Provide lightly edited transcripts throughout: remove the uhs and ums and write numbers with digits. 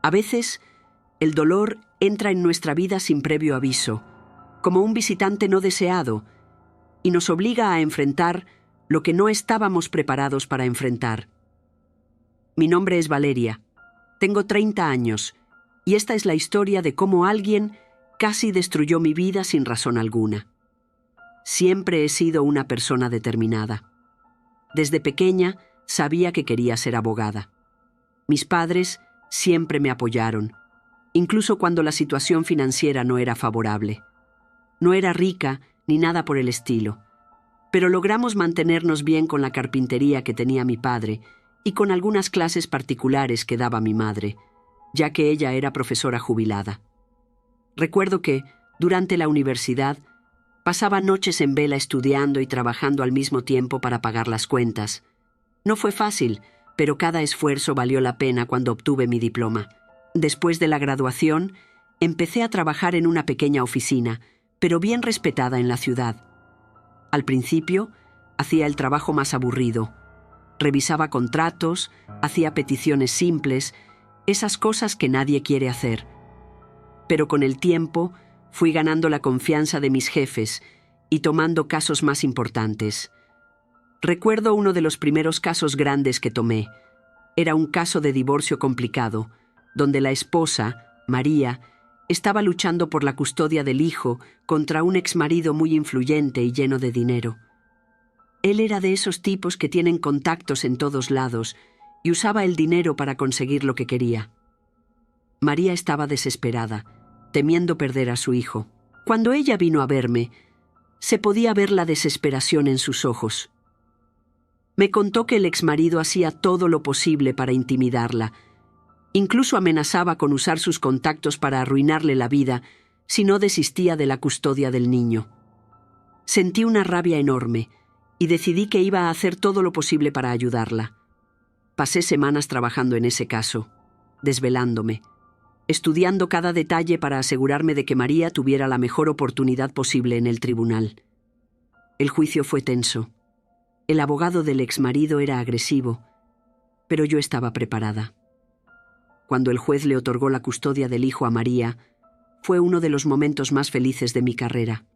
A veces, el dolor entra en nuestra vida sin previo aviso, como un visitante no deseado, y nos obliga a enfrentar lo que no estábamos preparados para enfrentar. Mi nombre es Valeria. Tengo 30 años, y esta es la historia de cómo alguien casi destruyó mi vida sin razón alguna. Siempre he sido una persona determinada. Desde pequeña sabía que quería ser abogada. Mis padres siempre me apoyaron, incluso cuando la situación financiera no era favorable. No era rica ni nada por el estilo, pero logramos mantenernos bien con la carpintería que tenía mi padre y con algunas clases particulares que daba mi madre, ya que ella era profesora jubilada. Recuerdo que, durante la universidad, pasaba noches en vela estudiando y trabajando al mismo tiempo para pagar las cuentas. No fue fácil, pero cada esfuerzo valió la pena cuando obtuve mi diploma. Después de la graduación, empecé a trabajar en una pequeña oficina, pero bien respetada en la ciudad. Al principio, hacía el trabajo más aburrido. Revisaba contratos, hacía peticiones simples, esas cosas que nadie quiere hacer. Pero con el tiempo, fui ganando la confianza de mis jefes y tomando casos más importantes. Recuerdo uno de los primeros casos grandes que tomé. Era un caso de divorcio complicado, donde la esposa, María, estaba luchando por la custodia del hijo contra un exmarido muy influyente y lleno de dinero. Él era de esos tipos que tienen contactos en todos lados y usaba el dinero para conseguir lo que quería. María estaba desesperada, temiendo perder a su hijo. Cuando ella vino a verme, se podía ver la desesperación en sus ojos. Me contó que el exmarido hacía todo lo posible para intimidarla. Incluso amenazaba con usar sus contactos para arruinarle la vida si no desistía de la custodia del niño. Sentí una rabia enorme y decidí que iba a hacer todo lo posible para ayudarla. Pasé semanas trabajando en ese caso, desvelándome, estudiando cada detalle para asegurarme de que María tuviera la mejor oportunidad posible en el tribunal. El juicio fue tenso. El abogado del exmarido era agresivo, pero yo estaba preparada. Cuando el juez le otorgó la custodia del hijo a María, fue uno de los momentos más felices de mi carrera.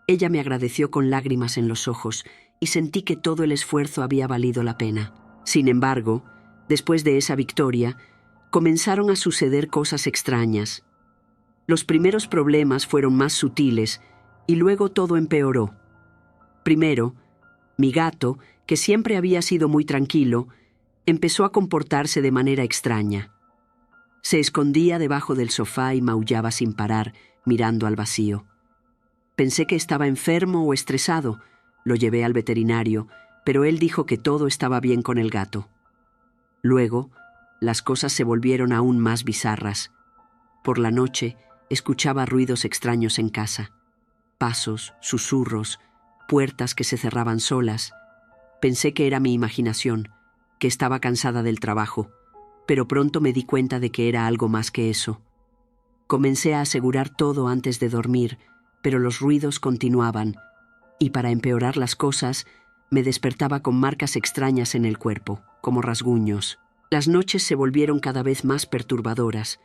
Ella me agradeció con lágrimas en los ojos y sentí que todo el esfuerzo había valido la pena. Sin embargo, después de esa victoria, comenzaron a suceder cosas extrañas. Los primeros problemas fueron más sutiles y luego todo empeoró. Primero, mi gato, que siempre había sido muy tranquilo, empezó a comportarse de manera extraña. Se escondía debajo del sofá y maullaba sin parar, mirando al vacío. Pensé que estaba enfermo o estresado. Lo llevé al veterinario, pero él dijo que todo estaba bien con el gato. Luego, las cosas se volvieron aún más bizarras. Por la noche, escuchaba ruidos extraños en casa. Pasos, susurros, puertas que se cerraban solas. Pensé que era mi imaginación, que estaba cansada del trabajo, pero pronto me di cuenta de que era algo más que eso. Comencé a asegurar todo antes de dormir, pero los ruidos continuaban, y para empeorar las cosas, me despertaba con marcas extrañas en el cuerpo, como rasguños. Las noches se volvieron cada vez más perturbadoras.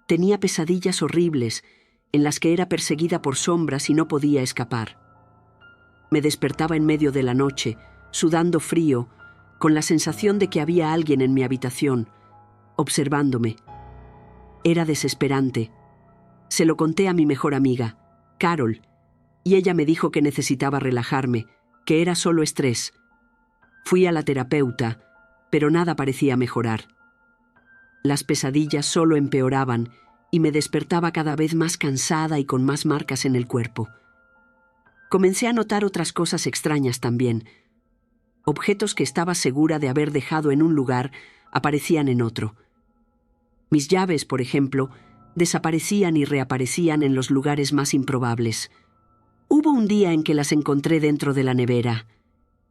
Tenía pesadillas horribles, en las que era perseguida por sombras y no podía escapar. Me despertaba en medio de la noche, sudando frío, con la sensación de que había alguien en mi habitación, observándome. Era desesperante. Se lo conté a mi mejor amiga, Carol, y ella me dijo que necesitaba relajarme, que era solo estrés. Fui a la terapeuta, pero nada parecía mejorar. Las pesadillas solo empeoraban y me despertaba cada vez más cansada y con más marcas en el cuerpo. Comencé a notar otras cosas extrañas también. Objetos que estaba segura de haber dejado en un lugar aparecían en otro. Mis llaves, por ejemplo, desaparecían y reaparecían en los lugares más improbables. Hubo un día en que las encontré dentro de la nevera.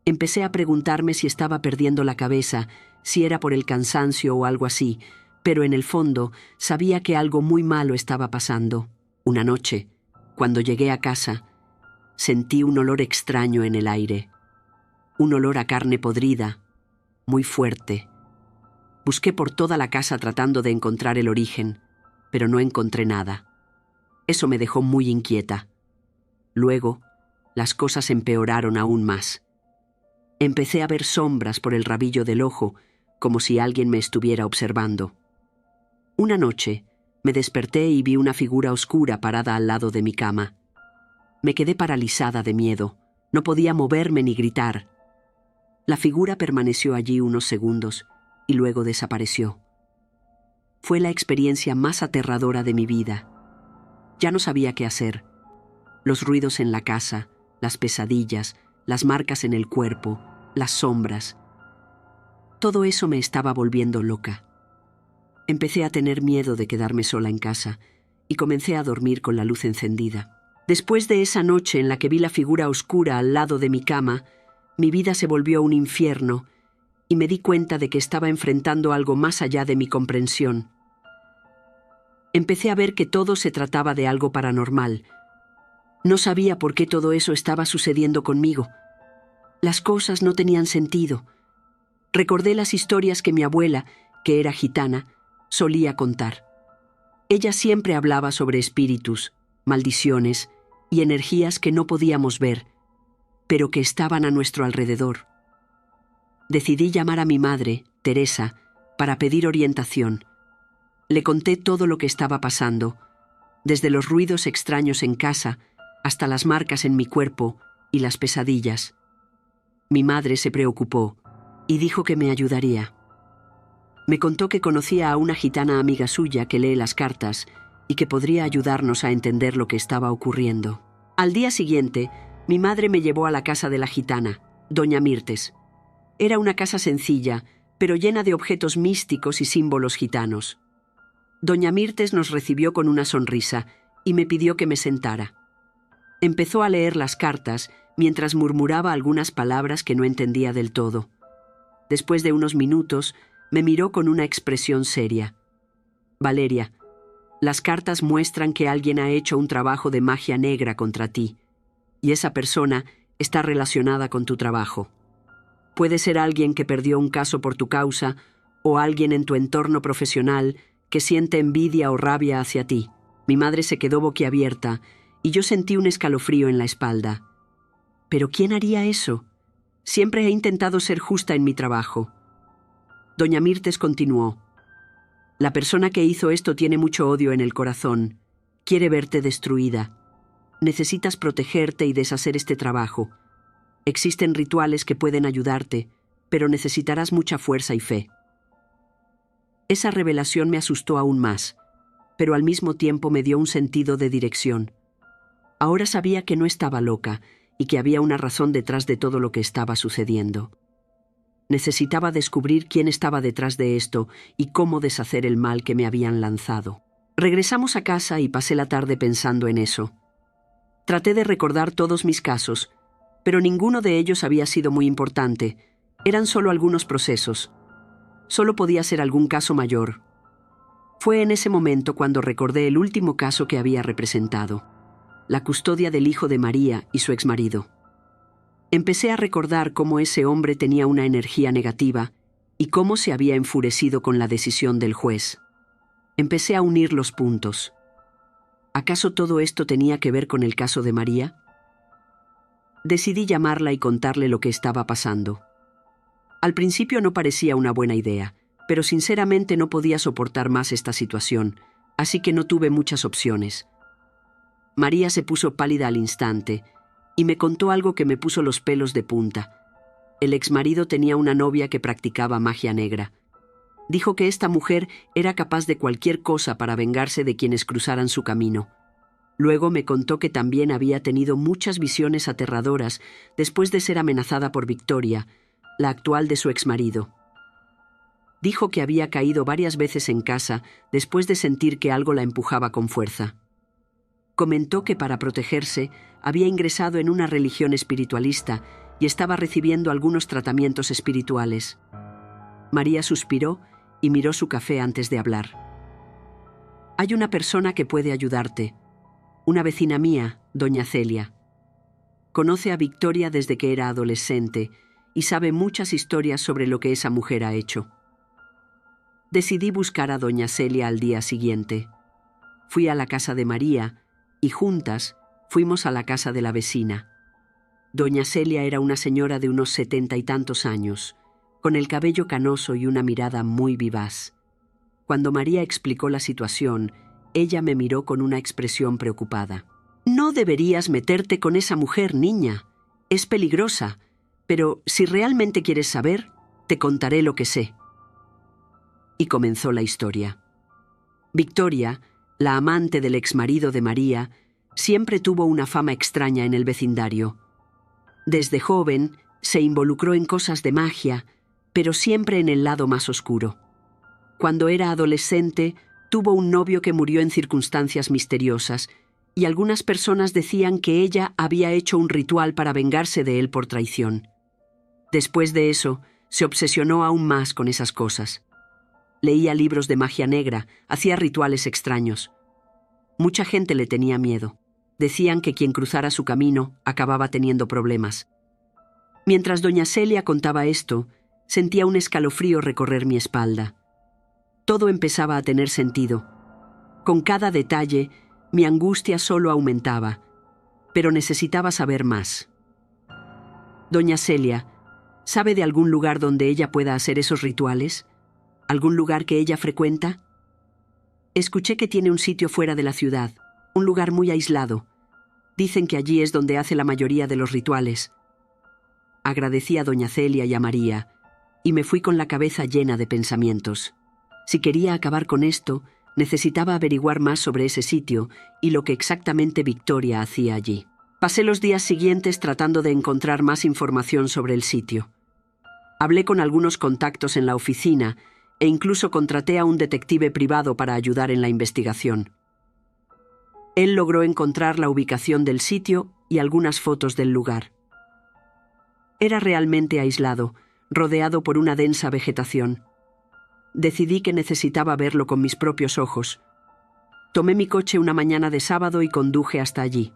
Empecé a preguntarme si estaba perdiendo la cabeza, si era por el cansancio o algo así, pero en el fondo sabía que algo muy malo estaba pasando. Una noche, cuando llegué a casa, sentí un olor extraño en el aire. Un olor a carne podrida, muy fuerte. Busqué por toda la casa tratando de encontrar el origen, pero no encontré nada. Eso me dejó muy inquieta. Luego, las cosas empeoraron aún más. Empecé a ver sombras por el rabillo del ojo, como si alguien me estuviera observando. Una noche, me desperté y vi una figura oscura parada al lado de mi cama. Me quedé paralizada de miedo. No podía moverme ni gritar. La figura permaneció allí unos segundos y luego desapareció. Fue la experiencia más aterradora de mi vida. Ya no sabía qué hacer. Los ruidos en la casa, las pesadillas, las marcas en el cuerpo, las sombras. Todo eso me estaba volviendo loca. Empecé a tener miedo de quedarme sola en casa y comencé a dormir con la luz encendida. Después de esa noche en la que vi la figura oscura al lado de mi cama, mi vida se volvió un infierno y me di cuenta de que estaba enfrentando algo más allá de mi comprensión. Empecé a ver que todo se trataba de algo paranormal. No sabía por qué todo eso estaba sucediendo conmigo. Las cosas no tenían sentido. Recordé las historias que mi abuela, que era gitana, solía contar. Ella siempre hablaba sobre espíritus, maldiciones y energías que no podíamos ver, pero que estaban a nuestro alrededor. Decidí llamar a mi madre, Teresa, para pedir orientación. Le conté todo lo que estaba pasando, desde los ruidos extraños en casa hasta las marcas en mi cuerpo y las pesadillas. Mi madre se preocupó y dijo que me ayudaría. Me contó que conocía a una gitana amiga suya que lee las cartas y que podría ayudarnos a entender lo que estaba ocurriendo. Al día siguiente, mi madre me llevó a la casa de la gitana, doña Mirtes. Era una casa sencilla, pero llena de objetos místicos y símbolos gitanos. Doña Mirtes nos recibió con una sonrisa y me pidió que me sentara. Empezó a leer las cartas mientras murmuraba algunas palabras que no entendía del todo. Después de unos minutos, me miró con una expresión seria. Valeria, las cartas muestran que alguien ha hecho un trabajo de magia negra contra ti, y esa persona está relacionada con tu trabajo. Puede ser alguien que perdió un caso por tu causa o alguien en tu entorno profesional que siente envidia o rabia hacia ti. Mi madre se quedó boquiabierta y yo sentí un escalofrío en la espalda. ¿Pero quién haría eso? Siempre he intentado ser justa en mi trabajo. Doña Mirtes continuó. La persona que hizo esto tiene mucho odio en el corazón. Quiere verte destruida. Necesitas protegerte y deshacer este trabajo. Existen rituales que pueden ayudarte, pero necesitarás mucha fuerza y fe. Esa revelación me asustó aún más, pero al mismo tiempo me dio un sentido de dirección. Ahora sabía que no estaba loca y que había una razón detrás de todo lo que estaba sucediendo. Necesitaba descubrir quién estaba detrás de esto y cómo deshacer el mal que me habían lanzado. Regresamos a casa y pasé la tarde pensando en eso. Traté de recordar todos mis casos, pero ninguno de ellos había sido muy importante. Eran solo algunos procesos. Solo podía ser algún caso mayor. Fue en ese momento cuando recordé el último caso que había representado: la custodia del hijo de María y su exmarido. Empecé a recordar cómo ese hombre tenía una energía negativa y cómo se había enfurecido con la decisión del juez. Empecé a unir los puntos. ¿Acaso todo esto tenía que ver con el caso de María? Decidí llamarla y contarle lo que estaba pasando. Al principio no parecía una buena idea, pero sinceramente no podía soportar más esta situación, así que no tuve muchas opciones. María se puso pálida al instante y me contó algo que me puso los pelos de punta. El exmarido tenía una novia que practicaba magia negra. Dijo que esta mujer era capaz de cualquier cosa para vengarse de quienes cruzaran su camino. Luego me contó que también había tenido muchas visiones aterradoras después de ser amenazada por Victoria, la actual de su exmarido. Dijo que había caído varias veces en casa después de sentir que algo la empujaba con fuerza. Comentó que para protegerse había ingresado en una religión espiritualista y estaba recibiendo algunos tratamientos espirituales. María suspiró y miró su café antes de hablar. Hay una persona que puede ayudarte. Una vecina mía, doña Celia. Conoce a Victoria desde que era adolescente y sabe muchas historias sobre lo que esa mujer ha hecho. Decidí buscar a doña Celia al día siguiente. Fui a la casa de María y juntas fuimos a la casa de la vecina. Doña Celia era una señora de unos 70 y tantos años, con el cabello canoso y una mirada muy vivaz. Cuando María explicó la situación, ella me miró con una expresión preocupada. «No deberías meterte con esa mujer, niña. Es peligrosa, pero si realmente quieres saber, te contaré lo que sé». Y comenzó la historia. Victoria, la amante del exmarido de María, siempre tuvo una fama extraña en el vecindario. Desde joven se involucró en cosas de magia, pero siempre en el lado más oscuro. Cuando era adolescente, tuvo un novio que murió en circunstancias misteriosas, y algunas personas decían que ella había hecho un ritual para vengarse de él por traición. Después de eso, se obsesionó aún más con esas cosas. Leía libros de magia negra, hacía rituales extraños. Mucha gente le tenía miedo. Decían que quien cruzara su camino acababa teniendo problemas. Mientras doña Celia contaba esto, sentía un escalofrío recorrer mi espalda. Todo empezaba a tener sentido. Con cada detalle, mi angustia solo aumentaba, pero necesitaba saber más. Doña Celia, ¿sabe de algún lugar donde ella pueda hacer esos rituales? ¿Algún lugar que ella frecuenta? Escuché que tiene un sitio fuera de la ciudad, un lugar muy aislado. Dicen que allí es donde hace la mayoría de los rituales. Agradecí a doña Celia y a María, y me fui con la cabeza llena de pensamientos. Si quería acabar con esto, necesitaba averiguar más sobre ese sitio y lo que exactamente Victoria hacía allí. Pasé los días siguientes tratando de encontrar más información sobre el sitio. Hablé con algunos contactos en la oficina e incluso contraté a un detective privado para ayudar en la investigación. Él logró encontrar la ubicación del sitio y algunas fotos del lugar. Era realmente aislado, rodeado por una densa vegetación. Decidí que necesitaba verlo con mis propios ojos. Tomé mi coche una mañana de sábado y conduje hasta allí.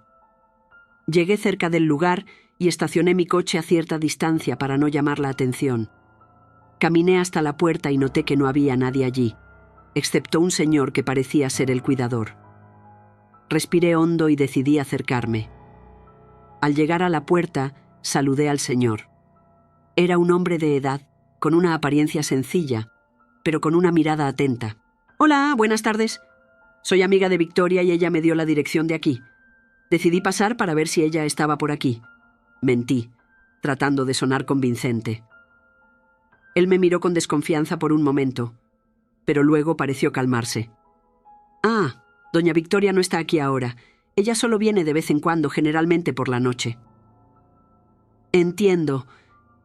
Llegué cerca del lugar y estacioné mi coche a cierta distancia para no llamar la atención. Caminé hasta la puerta y noté que no había nadie allí, excepto un señor que parecía ser el cuidador. Respiré hondo y decidí acercarme. Al llegar a la puerta, saludé al señor. Era un hombre de edad, con una apariencia sencilla, pero con una mirada atenta. «Hola, buenas tardes. Soy amiga de Victoria y ella me dio la dirección de aquí. Decidí pasar para ver si ella estaba por aquí». Mentí, tratando de sonar convincente. Él me miró con desconfianza por un momento, pero luego pareció calmarse. «Ah, doña Victoria no está aquí ahora. Ella solo viene de vez en cuando, generalmente por la noche». «Entiendo.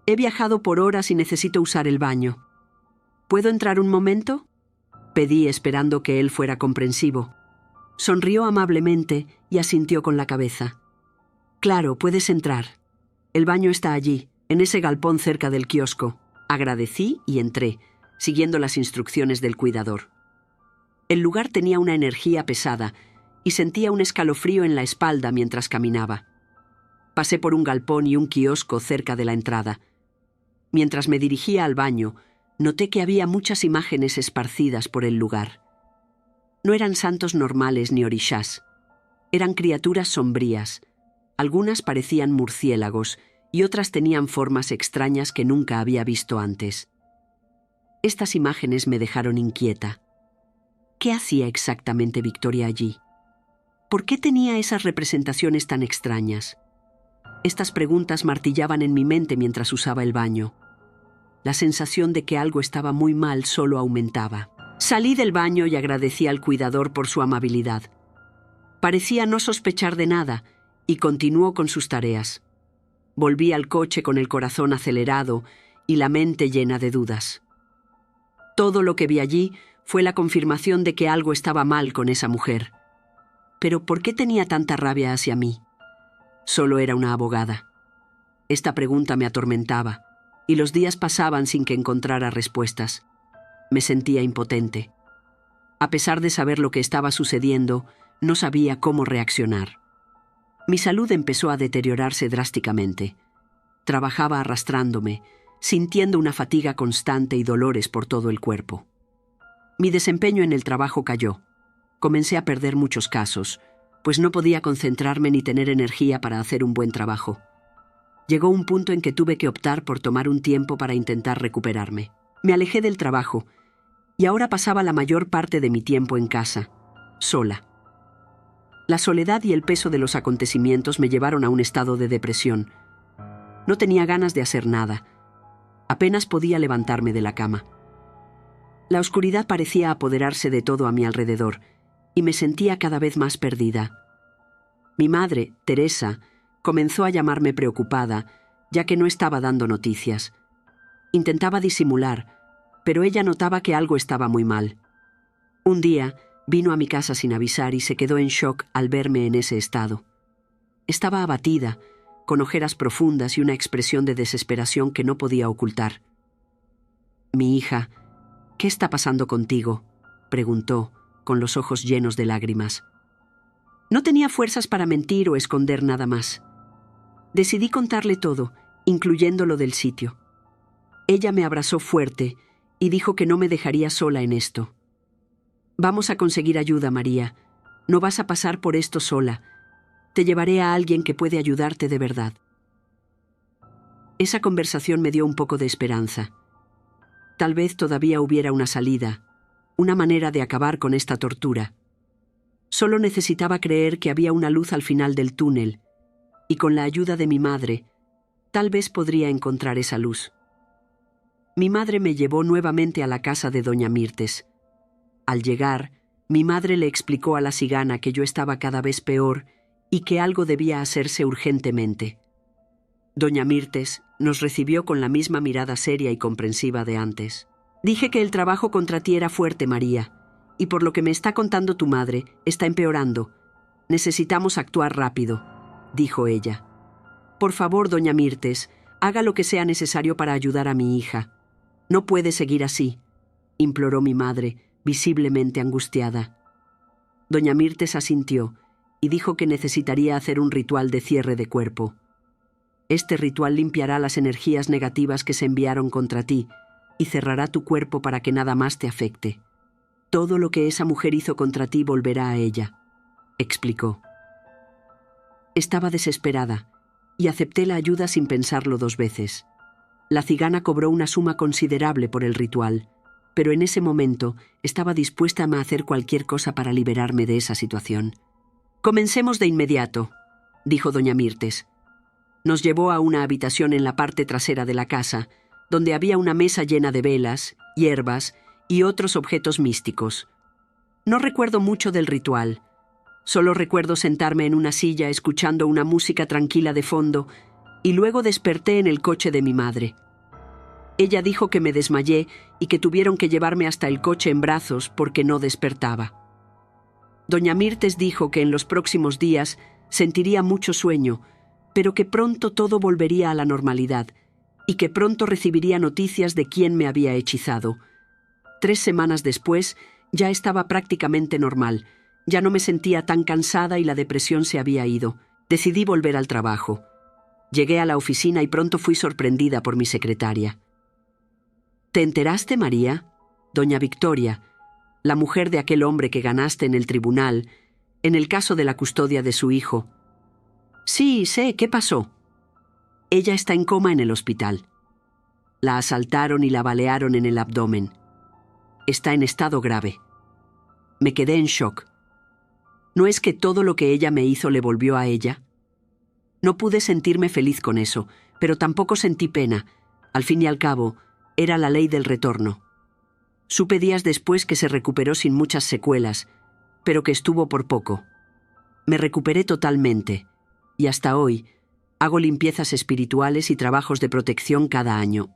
He viajado por horas y necesito usar el baño. ¿Puedo entrar un momento?», pedí esperando que él fuera comprensivo. Sonrió amablemente y asintió con la cabeza. «Claro, puedes entrar. El baño está allí, en ese galpón cerca del kiosco». Agradecí y entré, siguiendo las instrucciones del cuidador. El lugar tenía una energía pesada y sentía un escalofrío en la espalda mientras caminaba. Pasé por un galpón y un kiosco cerca de la entrada. Mientras me dirigía al baño, noté que había muchas imágenes esparcidas por el lugar. No eran santos normales ni orishás. Eran criaturas sombrías. Algunas parecían murciélagos y otras tenían formas extrañas que nunca había visto antes. Estas imágenes me dejaron inquieta. ¿Qué hacía exactamente Victoria allí? ¿Por qué tenía esas representaciones tan extrañas? Estas preguntas martillaban en mi mente mientras usaba el baño. La sensación de que algo estaba muy mal solo aumentaba. Salí del baño y agradecí al cuidador por su amabilidad. Parecía no sospechar de nada y continuó con sus tareas. Volví al coche con el corazón acelerado y la mente llena de dudas. Todo lo que vi allí fue la confirmación de que algo estaba mal con esa mujer. Pero ¿por qué tenía tanta rabia hacia mí? Solo era una abogada. Esta pregunta me atormentaba, y los días pasaban sin que encontrara respuestas. Me sentía impotente. A pesar de saber lo que estaba sucediendo, no sabía cómo reaccionar. Mi salud empezó a deteriorarse drásticamente. Trabajaba arrastrándome, sintiendo una fatiga constante y dolores por todo el cuerpo. Mi desempeño en el trabajo cayó. Comencé a perder muchos casos, pues no podía concentrarme ni tener energía para hacer un buen trabajo. Llegó un punto en que tuve que optar por tomar un tiempo para intentar recuperarme. Me alejé del trabajo y ahora pasaba la mayor parte de mi tiempo en casa, sola. La soledad y el peso de los acontecimientos me llevaron a un estado de depresión. No tenía ganas de hacer nada. Apenas podía levantarme de la cama. La oscuridad parecía apoderarse de todo a mi alrededor y me sentía cada vez más perdida. Mi madre, Teresa, comenzó a llamarme preocupada, ya que no estaba dando noticias. Intentaba disimular, pero ella notaba que algo estaba muy mal. Un día, vino a mi casa sin avisar y se quedó en shock al verme en ese estado. Estaba abatida, con ojeras profundas y una expresión de desesperación que no podía ocultar. «Mi hija, ¿qué está pasando contigo?», preguntó, con los ojos llenos de lágrimas. No tenía fuerzas para mentir o esconder nada más. Decidí contarle todo, incluyendo lo del sitio. Ella me abrazó fuerte y dijo que no me dejaría sola en esto. «Vamos a conseguir ayuda, María. No vas a pasar por esto sola. Te llevaré a alguien que puede ayudarte de verdad». Esa conversación me dio un poco de esperanza. Tal vez todavía hubiera una salida, una manera de acabar con esta tortura. Solo necesitaba creer que había una luz al final del túnel, y con la ayuda de mi madre, tal vez podría encontrar esa luz. Mi madre me llevó nuevamente a la casa de doña Mirtes. Al llegar, mi madre le explicó a la cigana que yo estaba cada vez peor y que algo debía hacerse urgentemente. Doña Mirtes nos recibió con la misma mirada seria y comprensiva de antes. «Dije que el trabajo contra ti era fuerte, María, y por lo que me está contando tu madre, está empeorando. Necesitamos actuar rápido», dijo ella. «Por favor, doña Mirtes, haga lo que sea necesario para ayudar a mi hija. No puede seguir así», imploró mi madre, visiblemente angustiada. Doña Mirtes asintió y dijo que necesitaría hacer un ritual de cierre de cuerpo. «Este ritual limpiará las energías negativas que se enviaron contra ti y cerrará tu cuerpo para que nada más te afecte. Todo lo que esa mujer hizo contra ti volverá a ella», explicó. Estaba desesperada y acepté la ayuda sin pensarlo 2 veces. La cigana cobró una suma considerable por el ritual, pero en ese momento estaba dispuesta a hacer cualquier cosa para liberarme de esa situación. «Comencemos de inmediato», dijo doña Mirtes. Nos llevó a una habitación en la parte trasera de la casa, donde había una mesa llena de velas, hierbas y otros objetos místicos. No recuerdo mucho del ritual. Solo recuerdo sentarme en una silla escuchando una música tranquila de fondo y luego desperté en el coche de mi madre. Ella dijo que me desmayé y que tuvieron que llevarme hasta el coche en brazos porque no despertaba. Doña Mirtes dijo que en los próximos días sentiría mucho sueño, pero que pronto todo volvería a la normalidad y que pronto recibiría noticias de quién me había hechizado. 3 semanas después ya estaba prácticamente normal. Ya no me sentía tan cansada y la depresión se había ido. Decidí volver al trabajo. Llegué a la oficina y pronto fui sorprendida por mi secretaria. «¿Te enteraste, María? Doña Victoria, la mujer de aquel hombre que ganaste en el tribunal, en el caso de la custodia de su hijo». «Sí, sé, ¿qué pasó?». «Ella está en coma en el hospital. La asaltaron y la balearon en el abdomen. Está en estado grave». Me quedé en shock. ¿No es que todo lo que ella me hizo le volvió a ella? No pude sentirme feliz con eso, pero tampoco sentí pena. Al fin y al cabo, era la ley del retorno. Supe días después que se recuperó sin muchas secuelas, pero que estuvo por poco. Me recuperé totalmente, y hasta hoy hago limpiezas espirituales y trabajos de protección cada año.